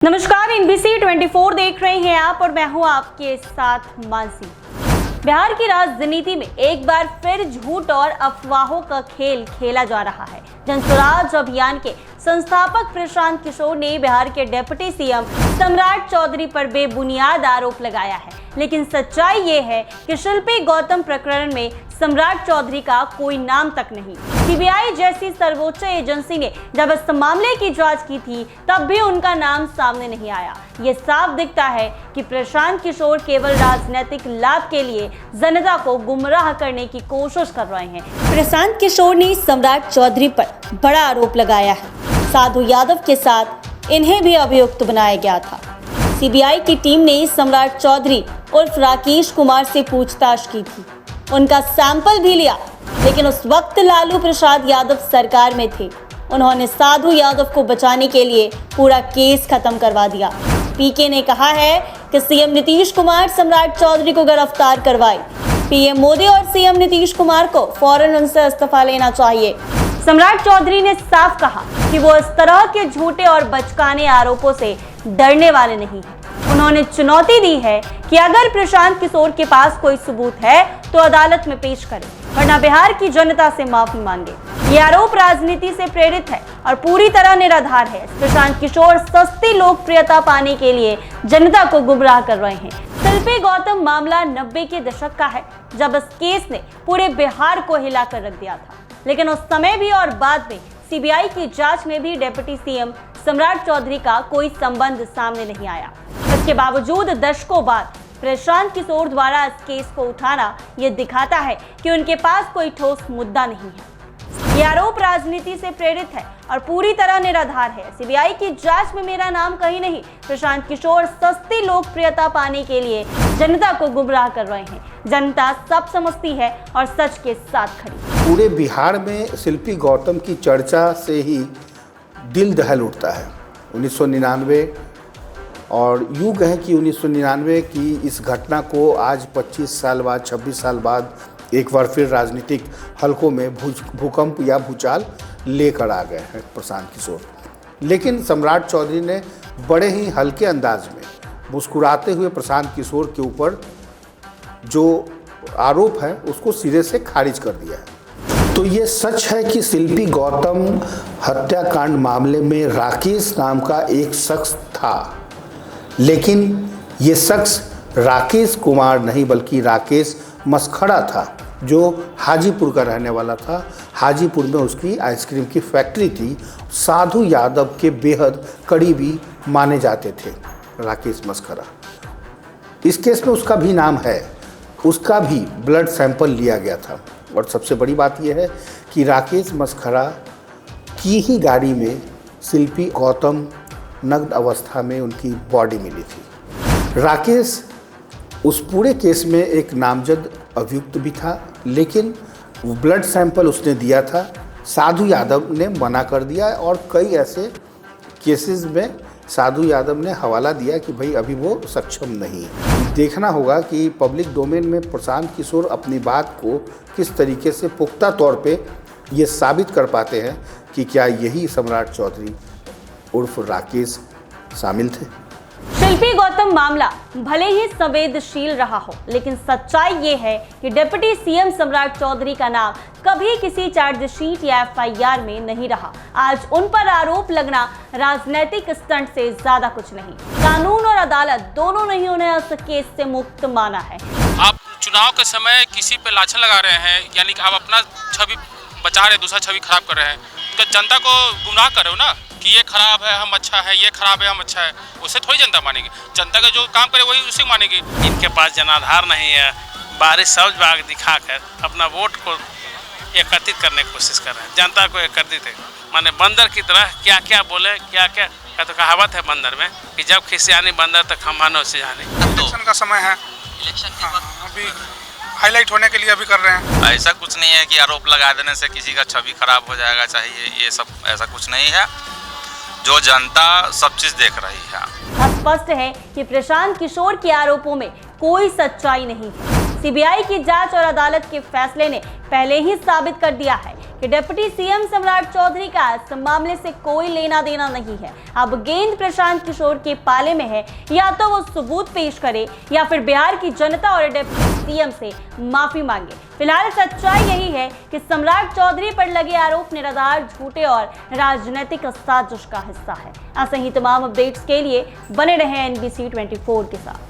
नमस्कार, NBC 24 देख रहे हैं आप और मैं हूं आपके साथ मानसी। बिहार की राजनीति में एक बार फिर झूठ और अफवाहों का खेल खेला जा रहा है। जनसुराज अभियान के संस्थापक प्रशांत किशोर ने बिहार के डिप्टी सीएम सम्राट चौधरी पर बेबुनियाद आरोप लगाया है, लेकिन सच्चाई ये है कि शिल्पी गौतम प्रकरण में सम्राट चौधरी का कोई नाम तक नहीं। सीबीआई जैसी सर्वोच्च एजेंसी ने जब इस मामले की जांच की थी तब भी उनका नाम सामने नहीं आया। ये साफ दिखता है कि प्रशांत किशोर केवल राजनीतिक लाभ के लिए जनता को गुमराह करने की कोशिश कर रहे हैं। प्रशांत किशोर ने सम्राट चौधरी पर बड़ा आरोप लगाया है। साधु यादव के साथ इन्हें भी अभियुक्त बनाया गया था। सीबीआई की टीम ने सम्राट चौधरी उर्फ राकेश कुमार से पूछताछ की थी, उनका सैंपल भी लिया, लेकिन उस वक्त लालू प्रसाद यादव सरकार में थे। उन्होंने साधु यादव को बचाने के लिए पूरा केस खत्म करवा दिया। पीके ने कहा है कि सीएम नीतीश कुमार सम्राट चौधरी को गिरफ्तार करवाए। पीएम मोदी और सीएम नीतीश कुमार को फौरन उनसे इस्तीफा लेना चाहिए। सम्राट चौधरी ने साफ कहा कि वो इस तरह के झूठे और बचकाने आरोपों से डरने वाले नहीं हैं। उन्होंने चुनौती दी है कि अगर प्रशांत किशोर के पास कोई सबूत है तो अदालत में पेश करें, वरना बिहार की जनता से माफी मांगे। ये आरोप राजनीति से प्रेरित है और पूरी तरह निराधार है। प्रशांत किशोर सस्ती लोकप्रियता पाने के लिए जनता को गुमराह कर रहे हैं। शिल्पी गौतम मामला 90 के दशक का है, जब इस केस ने पूरे बिहार को हिलाकर रख दिया था, लेकिन उस समय भी और बाद में सीबीआई की जांच में भी डिप्टी सीएम सम्राट चौधरी का कोई संबंध सामने नहीं आया। इसके बावजूद दशकों बाद प्रशांत किशोर द्वारा इस केस को उठाना ये दिखाता है कि उनके पास कोई ठोस मुद्दा नहीं है। ये आरोप राजनीति से प्रेरित है और पूरी तरह निराधार है। सीबीआई की जांच में मेरा नाम कहीं नहीं। प्रशांत किशोर सस्ती लोकप्रियता पाने के लिए जनता को गुमराह कर रहे हैं। जनता सब समझती है और सच के साथ खड़ी। पूरे बिहार में शिल्पी गौतम की चर्चा से ही दिल दहल उठता है। 1999 और यूँ कहें कि 1999 की इस घटना को आज 25 साल बाद, 26 साल बाद एक बार फिर राजनीतिक हलकों में भूकंप या भूचाल लेकर आ गए हैं प्रशांत किशोर। लेकिन सम्राट चौधरी ने बड़े ही हल्के अंदाज में मुस्कुराते हुए प्रशांत किशोर के ऊपर जो आरोप है उसको सिरे से खारिज कर दिया है। तो ये सच है कि शिल्पी गौतम हत्याकांड मामले में राकेश नाम का एक शख्स था, लेकिन ये शख्स राकेश कुमार नहीं बल्कि राकेश मसखड़ा था, जो हाजीपुर का रहने वाला था। हाजीपुर में उसकी आइसक्रीम की फैक्ट्री थी। साधु यादव के बेहद करीबी माने जाते थे राकेश मसखड़ा। इस केस में उसका भी नाम है, उसका भी ब्लड सैंपल लिया गया था। और सबसे बड़ी बात यह है कि राकेश मसखड़ा की ही गाड़ी में शिल्पी गौतम नग्न अवस्था में उनकी बॉडी मिली थी। राकेश उस पूरे केस में एक नामजद अभियुक्त भी था, लेकिन ब्लड सैंपल उसने दिया था। साधु यादव ने मना कर दिया और कई ऐसे केसेस में साधु यादव ने हवाला दिया कि भाई अभी वो सक्षम नहीं है। देखना होगा कि पब्लिक डोमेन में प्रशांत किशोर अपनी बात को किस तरीके से पुख्ता तौर पे ये साबित कर पाते हैं कि क्या यही सम्राट चौधरी उर्फ राकेश शामिल थे। शिल्पी गौतम मामला भले ही संवेदनशील रहा हो, लेकिन सच्चाई ये है कि डिप्टी सीएम सम्राट चौधरी का नाम कभी किसी चार्जशीट या एफआईआर में नहीं रहा। आज उन पर आरोप लगना राजनीतिक स्टंट से ज्यादा कुछ नहीं। कानून और अदालत दोनों नहीं उन्हें इस केस से मुक्त माना है। आप चुनाव के समय किसी पे लाछन लगा रहे हैं, यानी कि आप अपना छवि बचा रहे, दूसरा छवि खराब कर रहे हैं, तो जनता को गुमराह कर रहे हो ना कि ये खराब है हम अच्छा है, ये खराब है हम अच्छा है। उससे थोड़ी जनता मानेगी। जनता का जो काम करे वही उसी मानेगी। इनके पास जनाधार नहीं है, बाहरी सब्ज बाग दिखाकर अपना वोट को एकत्रित करने की कोशिश कर रहे हैं। जनता को एकत्रित है माने बंदर की तरह क्या क्या बोले, क्या क्या का तो कहावत है बंदर में कि जब खिसियानी बंदर तक हम मानो से जाने। इलेक्शन का समय है, अभी हाईलाइट होने के लिए अभी कर रहे हैं। ऐसा कुछ नहीं है कि आरोप लगा देने से किसी का छवि खराब हो जाएगा चाहिए, ये सब ऐसा कुछ नहीं है। जो जनता सब चीज देख रही है। स्पष्ट है कि प्रशांत किशोर के आरोपों में कोई सच्चाई नहीं है। सीबीआई की जांच और अदालत के फैसले ने पहले ही साबित कर दिया है कि डिप्टी सीएम सम्राट चौधरी का इस मामले से कोई लेना देना नहीं है। अब गेंद प्रशांत किशोर के पाले में है, या तो वो सबूत पेश करे या फिर बिहार की जनता और डिप्टी सीएम से माफी मांगे। फिलहाल सच्चाई यही है कि सम्राट चौधरी पर लगे आरोप निराधार, झूठे और राजनीतिक साजिश का हिस्सा है। ऐसे ही तमाम अपडेट्स के लिए बने रहें NBC 24 के साथ।